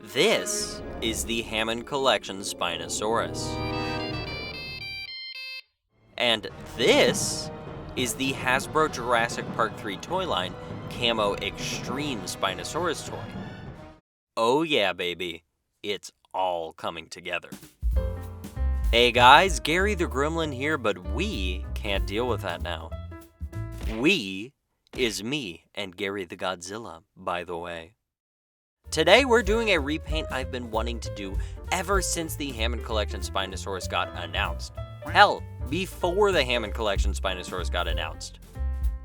This is the Hammond Collection Spinosaurus. And this is the Hasbro Jurassic Park III toyline camoeXtreme Spinosaurus toy. Oh yeah, baby. It's all coming together. Hey guys, Gary the Gremlin here, but we can't deal with that now. We is me and Gary the Godzilla, by the way. Today we're doing a repaint I've been wanting to do ever since the Hammond Collection Spinosaurus got announced. Hell, before the Hammond Collection Spinosaurus got announced.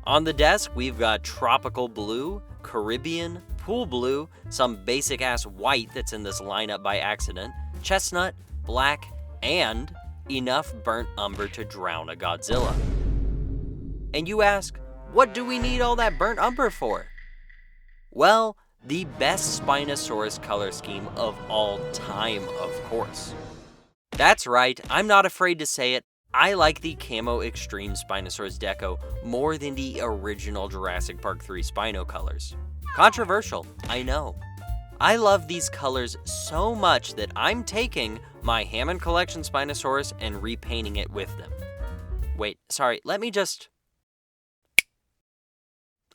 On the desk, we've got tropical blue, Caribbean, pool blue, some basic ass white that's in this lineup by accident, chestnut, black, and enough burnt umber to drown a Godzilla. And you ask, what do we need all that burnt umber for? Well, the best Spinosaurus color scheme of all time, of course. That's right, I'm not afraid to say it. I like the camoeXtreme Spinosaurus deco more than the original Jurassic Park III Spino colors. Controversial, I know. I love these colors so much that I'm taking my Hammond Collection Spinosaurus and repainting it with them. Wait, sorry, let me just...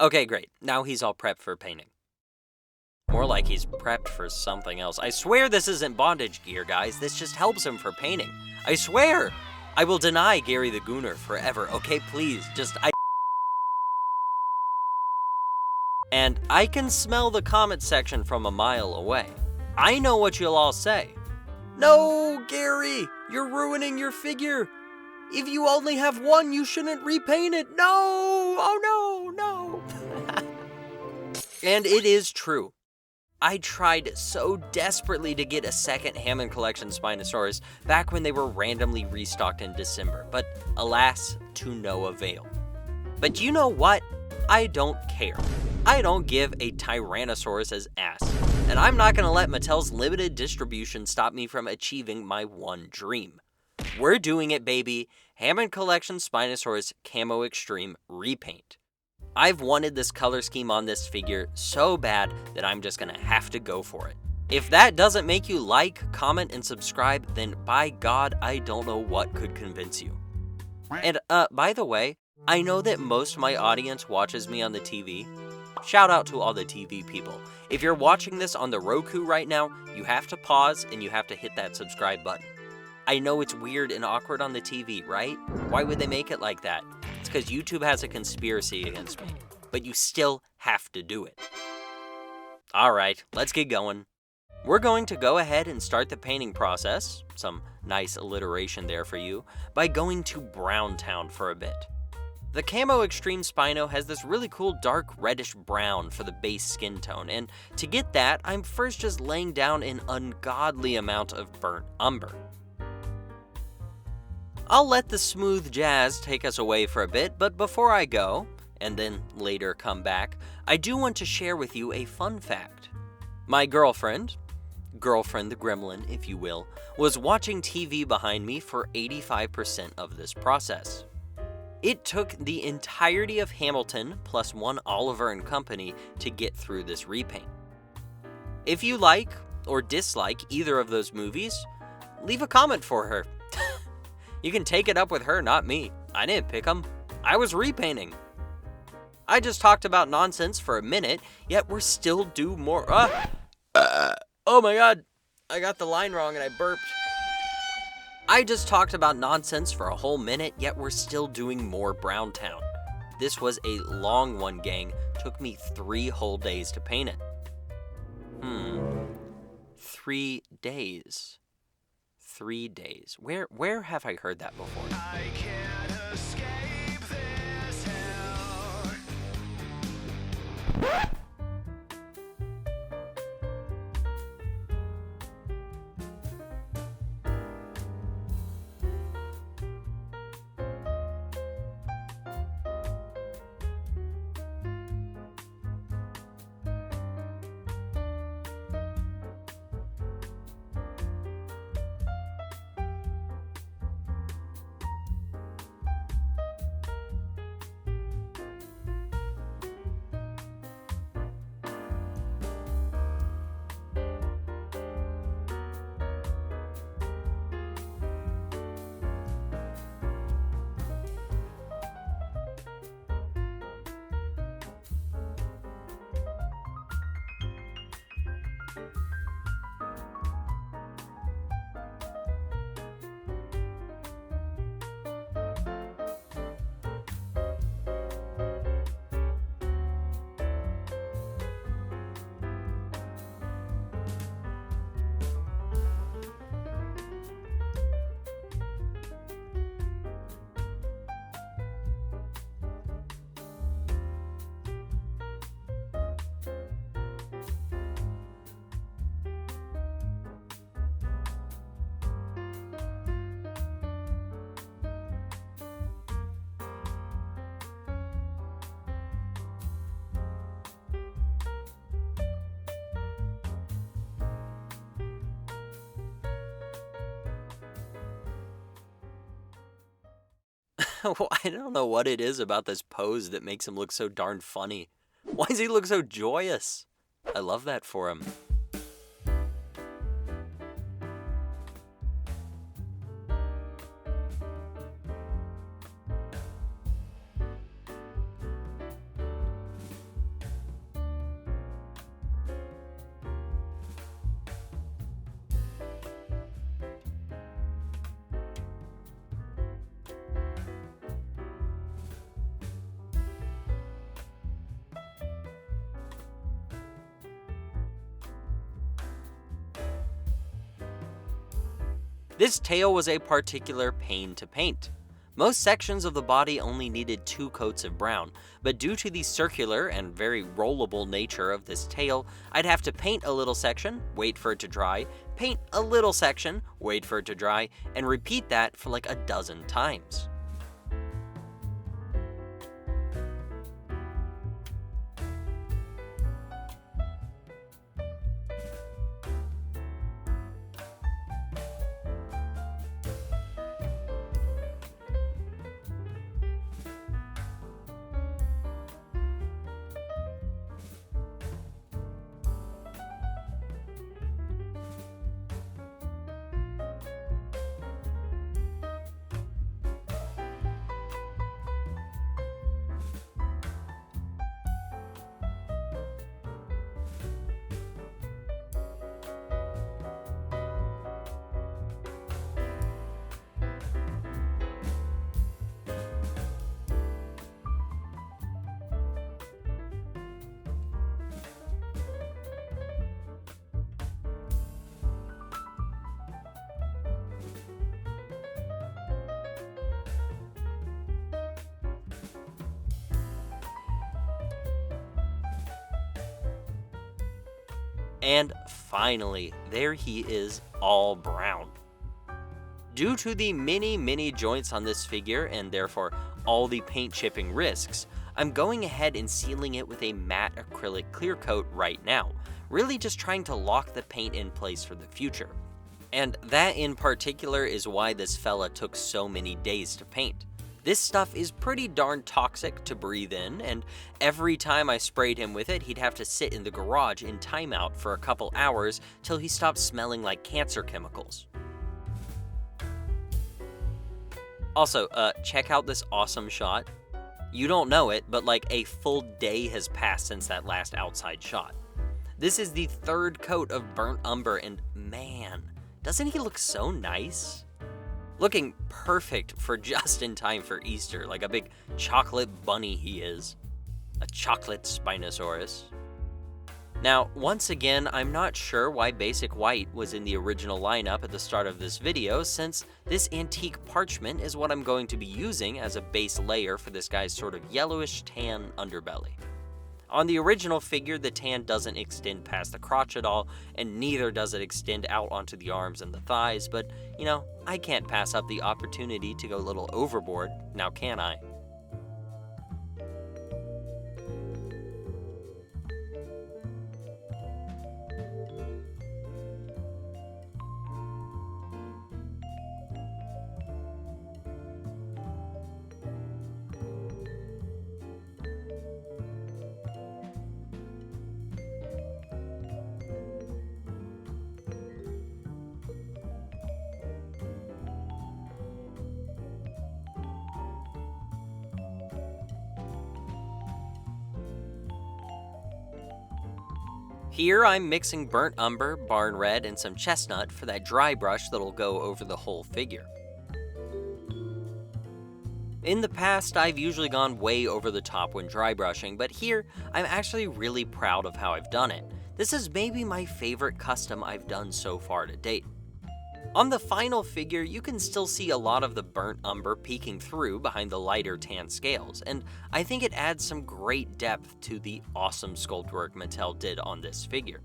Okay, great. Now he's all prepped for painting. More like he's prepped for something else. I swear this isn't bondage gear, guys. This just helps him for painting. I swear! I will deny Gary the Gooner forever, okay? Please, And I can smell the comment section from a mile away. I know what you'll all say. No, Gary! You're ruining your figure! If you only have one, you shouldn't repaint it! No! Oh no, no! And it is true. I tried so desperately to get a second Hammond Collection Spinosaurus back when they were randomly restocked in December, but alas, to no avail. But you know what? I don't care. I don't give a Tyrannosaurus's ass, and I'm not gonna let Mattel's limited distribution stop me from achieving my one dream. We're doing it, baby. Hammond Collection Spinosaurus camoeXtreme repaint. I've wanted this color scheme on this figure so bad that I'm just gonna have to go for it. If that doesn't make you like, comment, and subscribe, then by God, I don't know what could convince you. And by the way, I know that most of my audience watches me on the TV. Shout out to all the TV people. If you're watching this on the Roku right now, you have to pause and you have to hit that subscribe button. I know it's weird and awkward on the TV, right? Why would they make it like that? It's because YouTube has a conspiracy against me, but you still have to do it. Alright, let's get going. We're going to go ahead and start the painting process, some nice alliteration there for you, by going to Brown Town for a bit. The camoeXtreme Spino has this really cool dark reddish brown for the base skin tone, and to get that, I'm first just laying down an ungodly amount of burnt umber. I'll let the smooth jazz take us away for a bit, but before I go, and then later come back, I do want to share with you a fun fact. My girlfriend the Gremlin if you will, was watching TV behind me for 85% of this process. It took the entirety of Hamilton plus one Oliver and Company to get through this repaint. If you like or dislike either of those movies, leave a comment for her. You can take it up with her, not me. I didn't pick them. I was repainting. I just talked about nonsense for a minute, yet we're still due more. Oh my god, I got the line wrong and I burped. I just talked about nonsense for a whole minute, yet we're still doing more Brown Town. This was a long one, gang. Took me 3 whole days to paint it. 3 days. 3 days. Where have I heard that before? I can't escape this hell. Well, I don't know what it is about this pose that makes him look so darn funny. Why does he look so joyous? I love that for him. This tail was a particular pain to paint. Most sections of the body only needed 2 coats of brown, but due to the circular and very rollable nature of this tail, I'd have to paint a little section, wait for it to dry, paint a little section, wait for it to dry, and repeat that for like a dozen times. And finally, there he is, all brown. Due to the many joints on this figure and therefore all the paint chipping risks, I'm going ahead and sealing it with a matte acrylic clear coat right now, really just trying to lock the paint in place for the future. And that in particular is why this fella took so many days to paint. This stuff is pretty darn toxic to breathe in, and every time I sprayed him with it, he'd have to sit in the garage in timeout for a couple hours till he stopped smelling like cancer chemicals. Also, check out this awesome shot. You don't know it, but like a full day has passed since that last outside shot. This is the 3rd coat of burnt umber, and man, doesn't he look so nice? Looking perfect for just in time for Easter, like a big chocolate bunny he is. A chocolate Spinosaurus. Now, once again, I'm not sure why basic white was in the original lineup at the start of this video, since this antique parchment is what I'm going to be using as a base layer for this guy's sort of yellowish tan underbelly. On the original figure, the tan doesn't extend past the crotch at all, and neither does it extend out onto the arms and the thighs, but, you know, I can't pass up the opportunity to go a little overboard, now can I? Here I'm mixing burnt umber, barn red, and some chestnut for that dry brush that'll go over the whole figure. In the past, I've usually gone way over the top when dry brushing, but here, I'm actually really proud of how I've done it. This is maybe my favorite custom I've done so far to date. On the final figure, you can still see a lot of the burnt umber peeking through behind the lighter tan scales, and I think it adds some great depth to the awesome sculpt work Mattel did on this figure.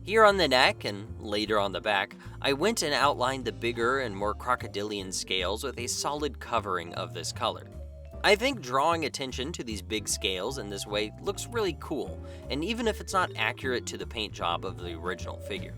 Here on the neck, and later on the back, I went and outlined the bigger and more crocodilian scales with a solid covering of this color. I think drawing attention to these big scales in this way looks really cool, and even if it's not accurate to the paint job of the original figure.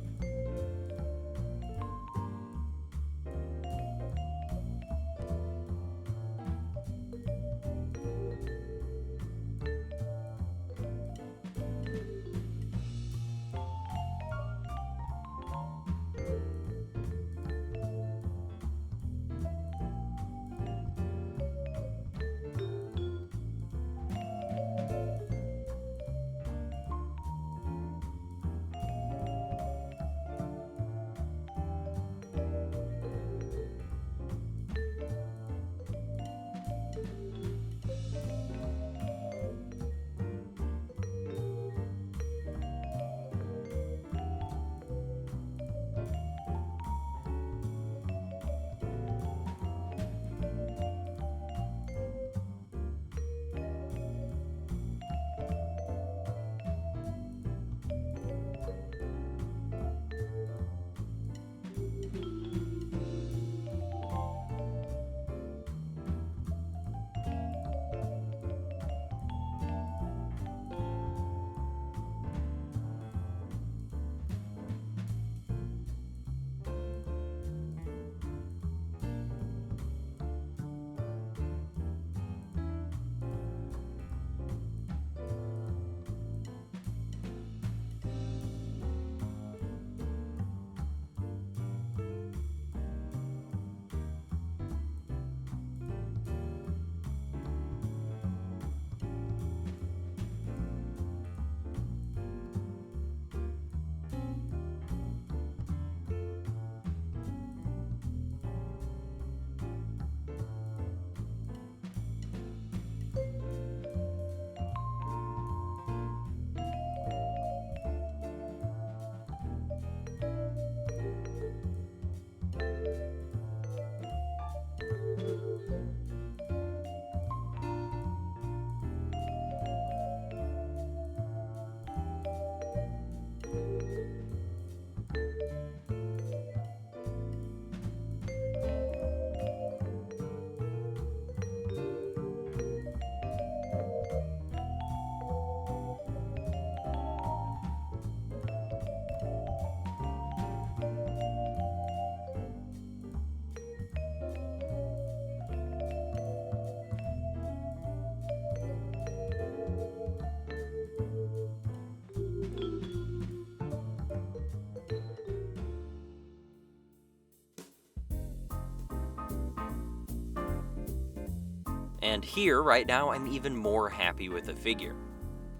And here, right now, I'm even more happy with the figure.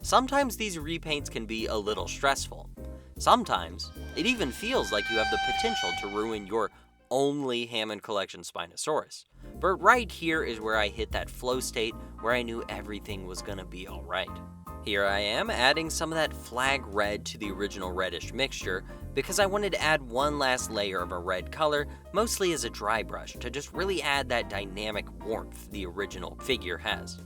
Sometimes these repaints can be a little stressful. Sometimes, it even feels like you have the potential to ruin your only Hammond Collection Spinosaurus. But right here is where I hit that flow state where I knew everything was gonna be alright. Here I am adding some of that flag red to the original reddish mixture because I wanted to add one last layer of a red color, mostly as a dry brush, to just really add that dynamic warmth the original figure has.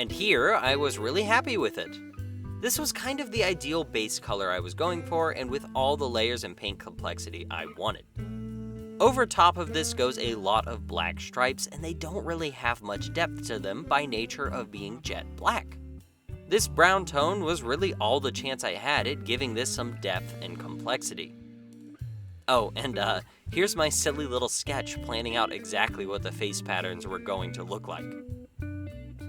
And here, I was really happy with it. This was kind of the ideal base color I was going for, and with all the layers and paint complexity I wanted. Over top of this goes a lot of black stripes, and they don't really have much depth to them by nature of being jet black. This brown tone was really all the chance I had at giving this some depth and complexity. Oh, and here's my silly little sketch planning out exactly what the face patterns were going to look like.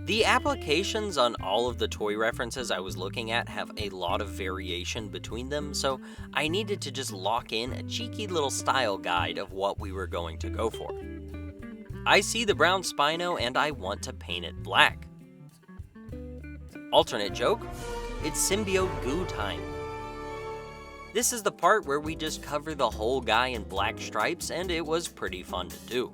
The applications on all of the toy references I was looking at have a lot of variation between them, so I needed to just lock in a cheeky little style guide of what we were going to go for. I see the brown Spino and I want to paint it black. Alternate joke, it's symbiote goo time. This is the part where we just cover the whole guy in black stripes, and it was pretty fun to do.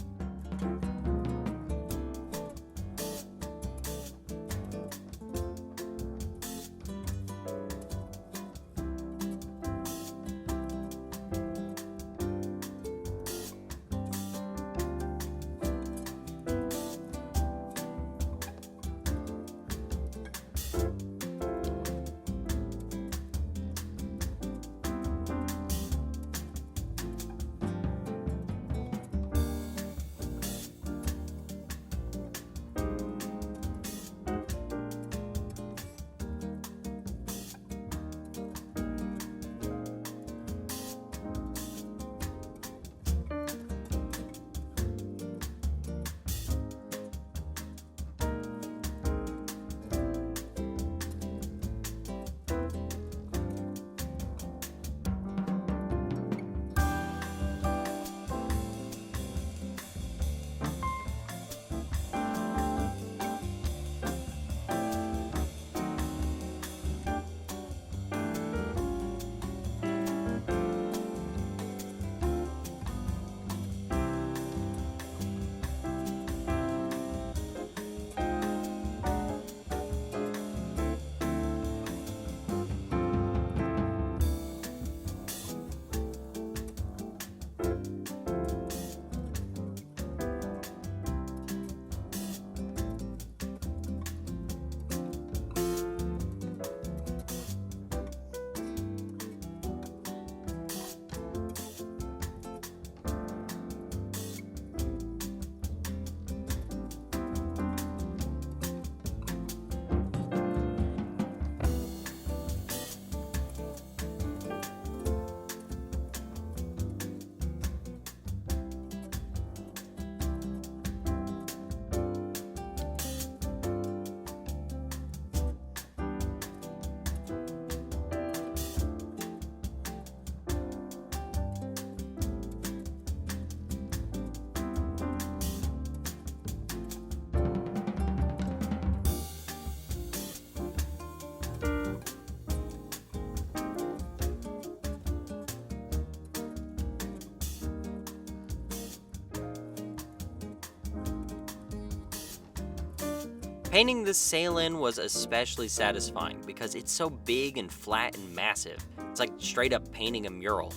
Painting this sail in was especially satisfying because it's so big and flat and massive. It's like straight up painting a mural.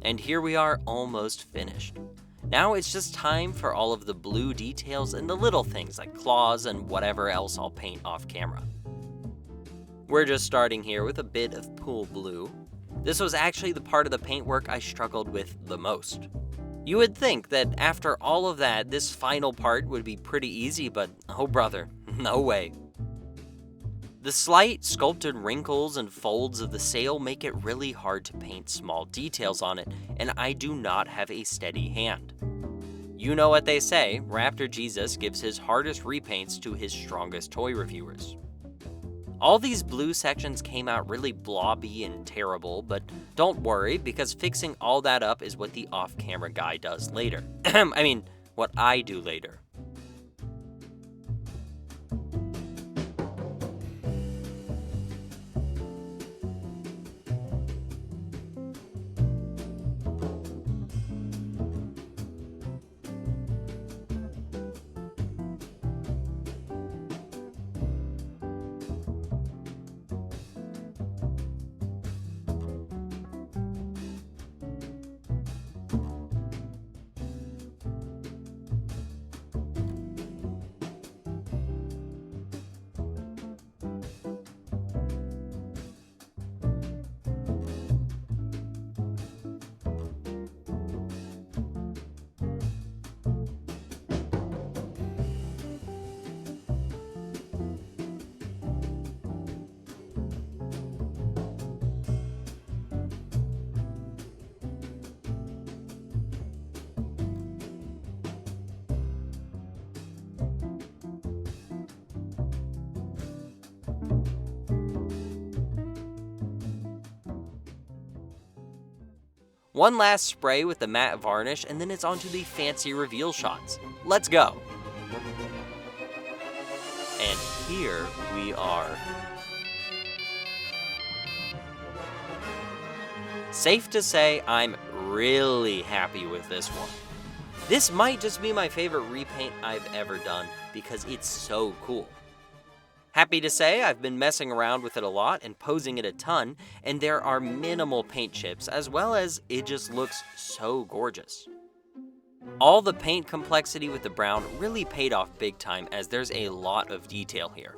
And here we are, almost finished. Now it's just time for all of the blue details and the little things like claws and whatever else I'll paint off camera. We're just starting here with a bit of pool blue. This was actually the part of the paintwork I struggled with the most. You would think that after all of that, this final part would be pretty easy, but oh brother, no way. The slight sculpted wrinkles and folds of the sail make it really hard to paint small details on it, and I do not have a steady hand. You know what they say, Raptor Jesus gives his hardest repaints to his strongest toy reviewers. All these blue sections came out really blobby and terrible, but don't worry because fixing all that up is what the off-camera guy does later. What I do later. One last spray with the matte varnish, and then it's onto the fancy reveal shots. Let's go! And here we are. Safe to say, I'm really happy with this one. This might just be my favorite repaint I've ever done because it's so cool. Happy to say I've been messing around with it a lot and posing it a ton, and there are minimal paint chips as well as it just looks so gorgeous. All the paint complexity with the brown really paid off big time as there's a lot of detail here.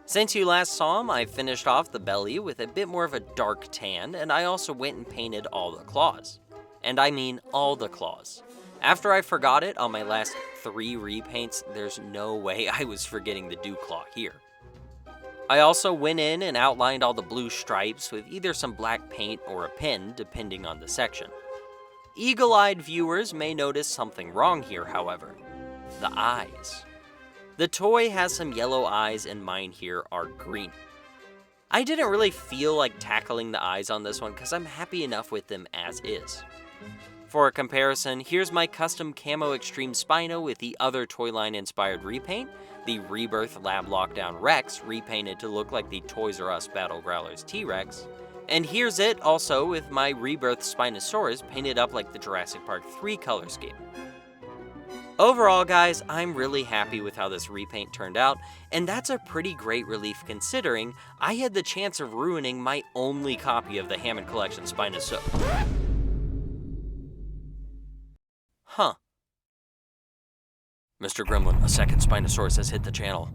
Since you last saw him, I finished off the belly with a bit more of a dark tan, and I also went and painted all the claws. And I mean all the claws. After I forgot it on my last 3 repaints, there's no way I was forgetting the dew claw here. I also went in and outlined all the blue stripes with either some black paint or a pen, depending on the section. Eagle-eyed viewers may notice something wrong here, however. The eyes. The toy has some yellow eyes and mine here are green. I didn't really feel like tackling the eyes on this one because I'm happy enough with them as is. For a comparison, here's my custom camoeXtreme Spino with the other Toyline inspired repaint, the Rebirth Lab Lockdown Rex repainted to look like the Toys R Us Battle Growlers T-Rex, and here's it also with my Rebirth Spinosaurus painted up like the Jurassic Park III color scheme. Overall guys, I'm really happy with how this repaint turned out, and that's a pretty great relief considering I had the chance of ruining my only copy of the Hammond Collection Spinosaurus. Huh. Mr. Gremlin, a second Spinosaurus has hit the channel.